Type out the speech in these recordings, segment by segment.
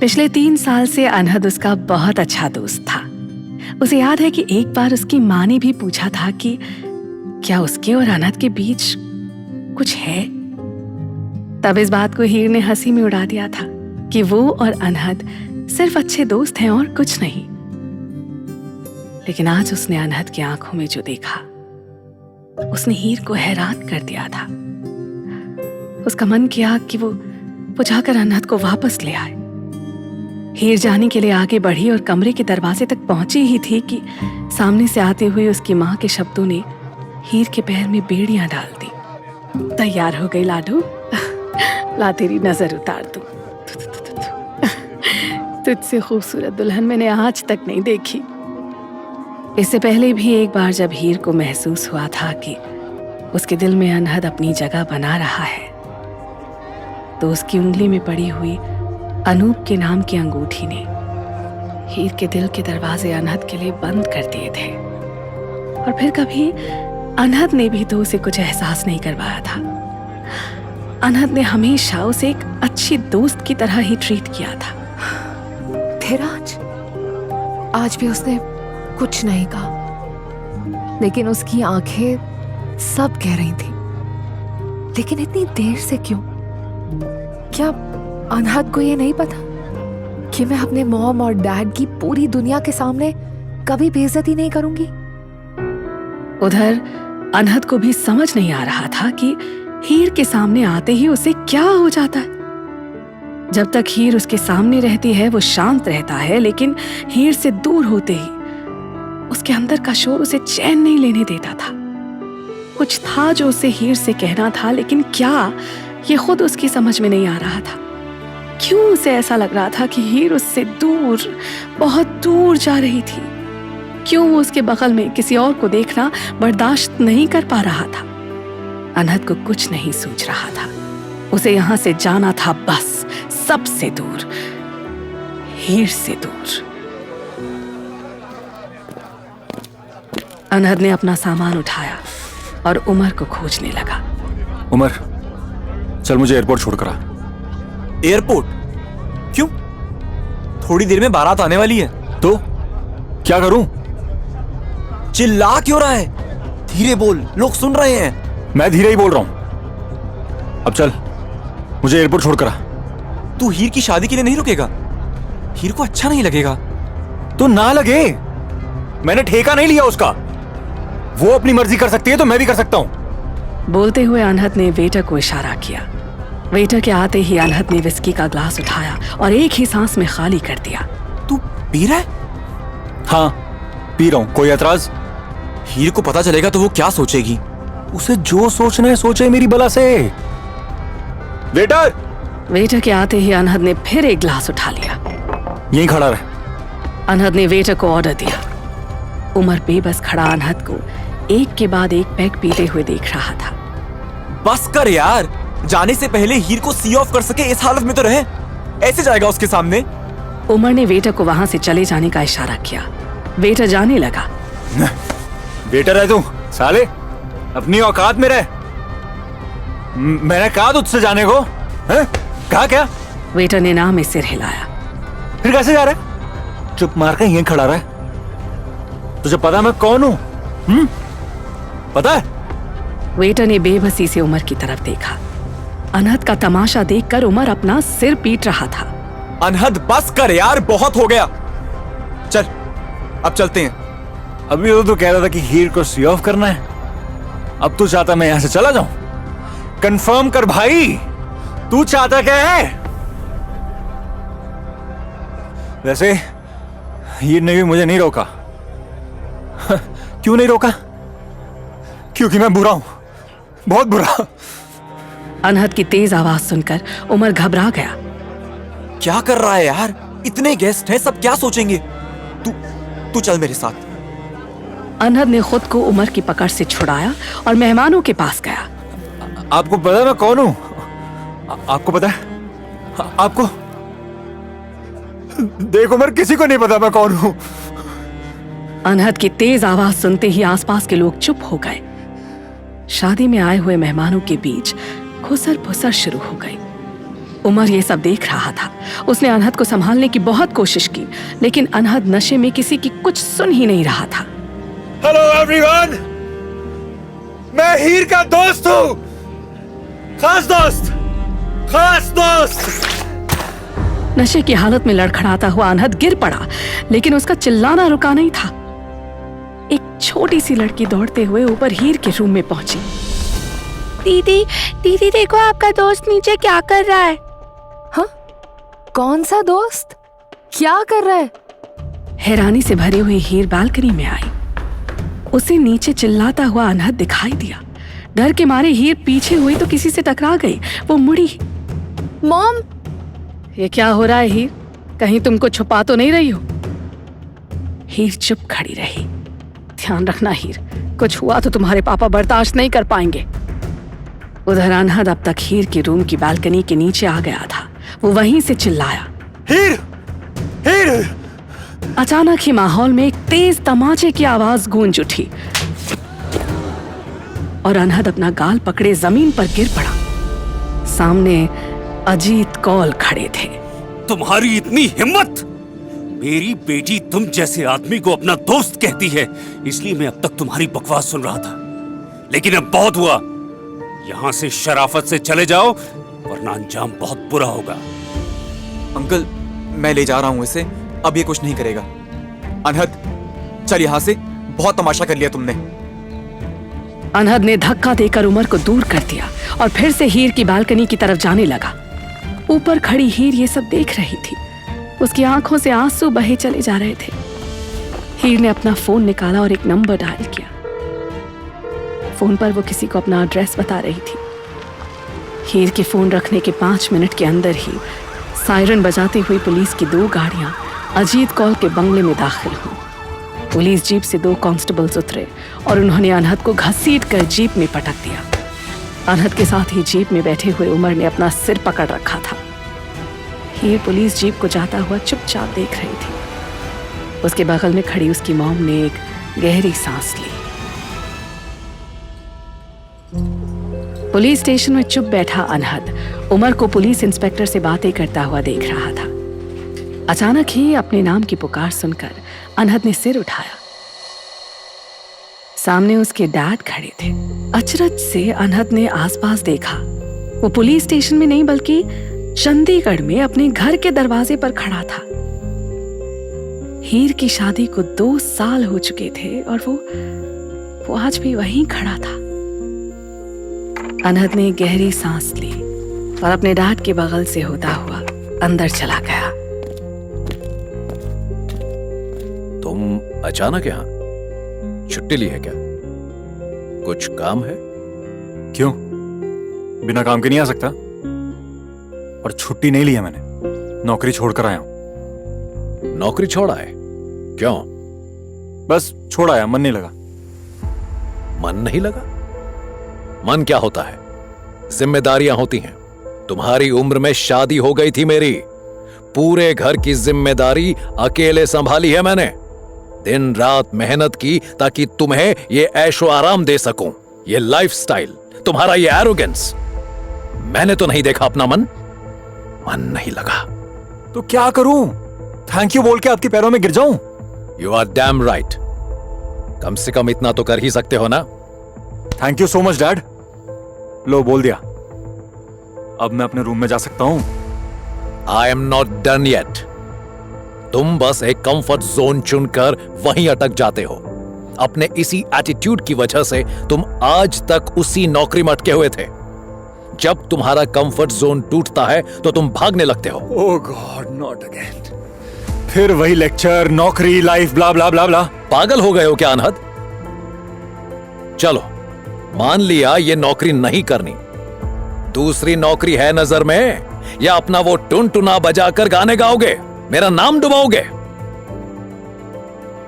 पिछले 3 साल से अनहद उसका बहुत अच्छा दोस्त था। उसे याद है कि एक बार उसकी माँ ने भी पूछा था कि क्या उसके और अनहद के बीच कुछ है। तब इस बात को हीर ने हंसी में उड़ा दिया था कि वो और अनहद सिर्फ अच्छे दोस्त हैं और कुछ नहीं। लेकिन आज उसने अनहद की आंखों में जो देखा, उसने हीर को हैरान कर दिया था। उसका मन किया कि वो जाकर अनहद को वापस ले आए। हीर जाने के लिए आगे बढ़ी और कमरे के दरवाजे तक पहुंची ही थी कि सामने से आते हुए उसकी माँ के शब्दों ने हीर के पैर में बेड़ियां डाल दी। तैयार हो गई लाडू, ला तेरी नजर उतार दूं। तुझसे खूबसूरत दुल्हन मैंने आज तक नहीं देखी। इससे पहले भी एक बार जब हीर को महसूस हुआ था कि उसके दिल में अनहद अपनी जगह बना रहा है, तो उसकी उंगली में पड़ी हुई अनूप के नाम की अंगूठी ने हीर के दिल के दरवाजे अनहद के लिए बंद कर दिए थे। और फिर कभी अनहद ने भी तो उसे कुछ एहसास नहीं करवाया था। अनहद ने हमेशा उसे एक अच्छी दोस्त की तरह ही ट्रीट किया था। फिर आज भी उसने कुछ नहीं कहा, लेकिन उसकी आंखें सब कह रही थी। लेकिन इतनी देर से क्यों? क्या अनहद को ये नहीं पता कि मैं अपने मॉम और डैड की पूरी दुनिया के सामने कभी बेइज्जती नहीं करूंगी? उधर अनहद को भी समझ नहीं आ रहा था कि हीर के सामने आते ही उसे क्या हो जाता है। जब तक हीर उसके सामने रहती है वो शांत रहता है, लेकिन हीर से दूर होते ही उसके अंदर का शोर उसे चैन नहीं लेने देता था। कुछ था जो उसे हीर से कहना था, लेकिन क्या, ये खुद उसकी समझ में नहीं आ रहा था। क्यों उसे ऐसा लग रहा था कि हीर उससे दूर, बहुत दूर जा रही थी? क्यों वो उसके बगल में किसी और को देखना बर्दाश्त नहीं कर पा रहा था? अनहद को कुछ नहीं सूझ रहा था। उसे यहां से जाना था, बस सबसे दूर, हीर से दूर। अनहद ने अपना सामान उठाया और उमर को खोजने लगा। उमर, चल मुझे एयरपोर्ट छोड़कर आ। एयरपोर्ट? क्यों? थोड़ी देर में बारात आने वाली है। तो क्या करूं? चिल्ला क्यों रहा है? धीरे बोल, लोग सुन रहे हैं। मैं धीरे ही बोल रहा हूं। अब चल, मुझे एयरपोर्ट छोड़कर आ। तू हीर की शादी के लिए नहीं रुकेगा? हीर को अच्छा नहीं लगेगा। तो ना लगे, मैंने ठेका नहीं लिया उसका। वो अपनी मर्जी कर सकती है तो मैं भी कर सकता हूं। बोलते हुए अनहद ने वेटर को इशारा किया। वेटर के आते ही अनहद ने विस्की का ग्लास उठाया और एक ही सांस में खाली कर दिया। तू पी रहा है? हाँ, पी रहा हूं। कोई एतराज? हीर को पता चलेगा तो वो क्या सोचेगी? उसे जो सोचना है सोचे, मेरी बला से। वेटर! वेटर के आते ही अनहद ने फिर एक ग्लास उठा लिया। यहीं खड़ा रहे। अनहद ने वेटर को ऑर्डर दिया। उमर बेबस खड़ा अनहद को एक के बाद एक पैग पीते हुए देख रहा था। बस कर यार, जाने से पहले हीर को सी ऑफ कर सके इस हालत में तो रहे। ऐसे जाएगा उसके सामने? उमर ने वेटर को वहां से चले जाने का इशारा किया। वेटर जाने लगा। वेटर है तू साले, अपनी औकात में रह। मैंने कहा तुझसे जाने को, हैं? कहा क्या? वेटर ने नाम में सिर हिलाया। फिर कैसे जा रहा है? चुप मार कर यहीं खड़ा रहा। तुझे पता मैं कौन हूं? पता है? वेटर ने बेबसी से उमर की तरफ देखा। अनहद का तमाशा देखकर उमर अपना सिर पीट रहा था। अनहद बस कर यार, बहुत हो गया। चल अब चलते हैं। अभी तो तू कह रहा था कि हीर को सी ऑफ करना है, अब तू चाहता मैं यहां से चला जाऊं? कंफर्म कर भाई, तू चाहता क्या है? वैसे हीर ने भी मुझे नहीं रोका। क्यों नहीं रोका? क्योंकि मैं बुरा हूं, बहुत बुरा। अनहद की तेज आवाज सुनकर उमर घबरा गया। क्या कर रहा है यार? इतने गेस्ट हैं, सब क्या सोचेंगे? तू चल मेरे साथ। अनहद ने खुद को उमर की पकड़ से छुड़ाया और मेहमानों के पास गया। आपको पता है मैं कौन हूं? आपको पता है? आपको? देखो उमर, किसी को नहीं पता मैं कौन हूं। अनहद की तेज आवाज सुनते ही आसपास के लोग चुप हो गए। शादी में आए हुए मेहमानों के बीच खुसर फुसर शुरू हो गई। उमर ये सब देख रहा था। उसने अनहद को संभालने की बहुत कोशिश की, लेकिन अनहद नशे में किसी की कुछ सुन ही नहीं रहा था। हेलो एवरीवन, मैं हीर का दोस्त हूं, खास दोस्त, खास दोस्त। नशे की हालत में लड़खड़ाता हुआ अनहद गिर पड़ा, लेकिन उसका चिल्लाना रुका नहीं था। एक छोटी सी लड़की दौड़ते हुए ऊपर हीर के रूम में पहुंची। दीदी, दीदी देखो आपका दोस्त नीचे क्या कर रहा है। हाँ, कौन सा दोस्त? क्या कर रहा है? हैरानी से भरी हुई हीर बालकनी में आई। उसे नीचे चिल्लाता हुआ अनहद दिखाई दिया। डर के मारे हीर पीछे हुई तो किसी से टकरा गई। वो मुड़ी। मॉम, ये क्या हो रहा है हीर? कहीं तुमको छुपा तो नहीं रही हो? हीर चुप खड़ी रही। ध्यान रखना हीर, कुछ हुआ तो तुम्हारे पापा बर्दाश्त नहीं कर पाएंगे। उधर अनहद अब तक हीर के रूम की बालकनी के नीचे आ गया था। वो वहीं से चिल्लाया, हीर, हीर। अचानक ही माहौल में एक तेज तमाचे की आवाज गूंज उठी और अनहद अपना गाल पकड़े जमीन पर गिर पड़ा। सामने अजीत कौल खड़े थे। तुम्हारी इतनी हिम्मत! मेरी बेटी तुम जैसे आदमी को अपना दोस्त कहती है, इसलिए मैं अब तक तुम्हारी बकवास सुन रहा था। लेकिन अब बहुत हुआ। यहां से शराफत से चले जाओ, वरना अंजाम बहुत बुरा होगा। अंकल, मैं ले जा रहा हूं इसे। अब ये कुछ नहीं करेगा। अनहद, चल यहां से। बहुत तमाशा कर लिया तुमने। अनहद ने धक्का देकर उमर को दूर कर दिया और फिर से हीर की बालकनी की तरफ जाने लगा। ऊपर खड़ी हीर ये सब देख रही थी। उसकी आंखों से आंसू बहे चले जा रहे थे। हीर ने अपना फोन निकाला और एक नंबर डायल किया। फोन पर वो किसी को अपना एड्रेस बता रही थी। हीर के फोन रखने के 5 मिनट के अंदर ही सायरन बजाती हुई पुलिस की 2 गाड़ियां अजीत कौल के बंगले में दाखिल हुई। पुलिस जीप से 2 कांस्टेबल्स उतरे और उन्होंने अनहद को घसीटकर जीप में पटक दिया। अनहद के साथ ही जीप में बैठे हुए उमर ने अपना सिर पकड़ रखा था। हीर पुलिस जीप को जाता हुआ चुपचाप देख रही थी। उसके बगल में खड़ी उसकी मॉम ने एक गहरी सांस ली। पुलिस स्टेशन में चुप बैठा अनहद उमर को पुलिस इंस्पेक्टर से बातें करता हुआ देख रहा था। अचानक ही अपने नाम की पुकार सुनकर अनहद ने सिर उठाया। सामने उसके डैड खड़े थे। अचरज से अनहद ने आसपास देखा। वो पुलिस स्टेशन में नहीं बल्कि चंडीगढ़ में अपने घर के दरवाजे पर खड़ा था। हीर की शादी को 2 साल हो चुके थे और वो आज भी वहीं खड़ा था। अनहद ने गहरी सांस ली और अपने डैड के बगल से होता हुआ अंदर चला गया। तुम अचानक यहाँ? छुट्टी ली है क्या? कुछ काम है? क्यों? बिना काम के नहीं आ सकता। और छुट्टी नहीं ली है मैंने, नौकरी छोड़कर आया हूं। नौकरी छोड़ आए? क्यों? बस छोड़ आया, मन नहीं लगा। मन नहीं लगा? मन क्या होता है? जिम्मेदारियां होती हैं। तुम्हारी उम्र में शादी हो गई थी मेरी। पूरे घर की जिम्मेदारी अकेले संभाली है मैंने। दिन रात मेहनत की ताकि तुम्हें ये ऐशो आराम दे सकूं। ये लाइफस्टाइल, तुम्हारा ये एरोगेंस, मैंने तो नहीं देखा अपना मन नहीं लगा। तो क्या करूं? थैंक यू बोल के आपके पैरों में गिर जाऊं? You are damn right. कम से कम इतना तो कर ही सकते हो ना। Thank you so much dad. लो, बोल दिया। अब मैं अपने रूम में जा सकता हूं। I am not done yet. तुम बस एक कंफर्ट जोन चुनकर वहीं अटक जाते हो। अपने इसी एटीट्यूड की वजह से तुम आज तक उसी नौकरी में अटके हुए थे। जब तुम्हारा कंफर्ट जोन टूटता है तो तुम भागने लगते हो। ओह गॉड, नॉट अगेन। फिर वही लेक्चर, नौकरी, लाइफ, ब्ला ब्ला ब्ला ब्ला। पागल हो गए हो क्या अनहद? चलो, मान लिया ये नौकरी नहीं करनी। दूसरी नौकरी है नजर में, या अपना वो टुनटुना बजाकर गाने गाओगे, मेरा नाम डुबाओगे?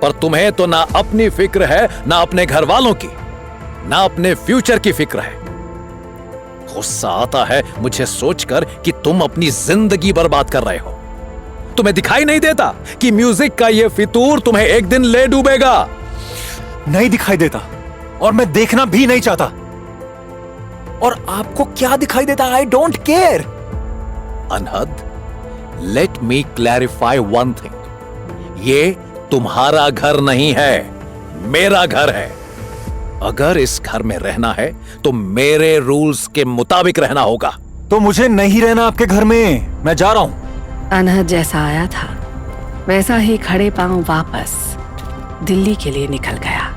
पर तुम्हें तो ना अपनी फिक्र है, ना अपने घर वालों की, ना अपने फ्यूचर की फिक्र है। गुस्सा आता है मुझे सोचकर कि तुम अपनी जिंदगी बर्बाद कर रहे हो। तुम्हें दिखाई नहीं देता कि म्यूजिक का ये फितूर तुम्हें एक दिन ले डूबेगा? नहीं दिखाई देता, और मैं देखना भी नहीं चाहता। और आपको क्या दिखाई देता? I don't care. Anhad, let me clarify one thing, ये तुम्हारा घर नहीं है, मेरा घर है। अगर इस घर में रहना है तो मेरे रूल्स के मुताबिक रहना होगा। तो मुझे नहीं रहना आपके घर में, मैं जा रहा हूं। अनहद जैसा आया था वैसा ही खड़े पांव वापस दिल्ली के लिए निकल गया।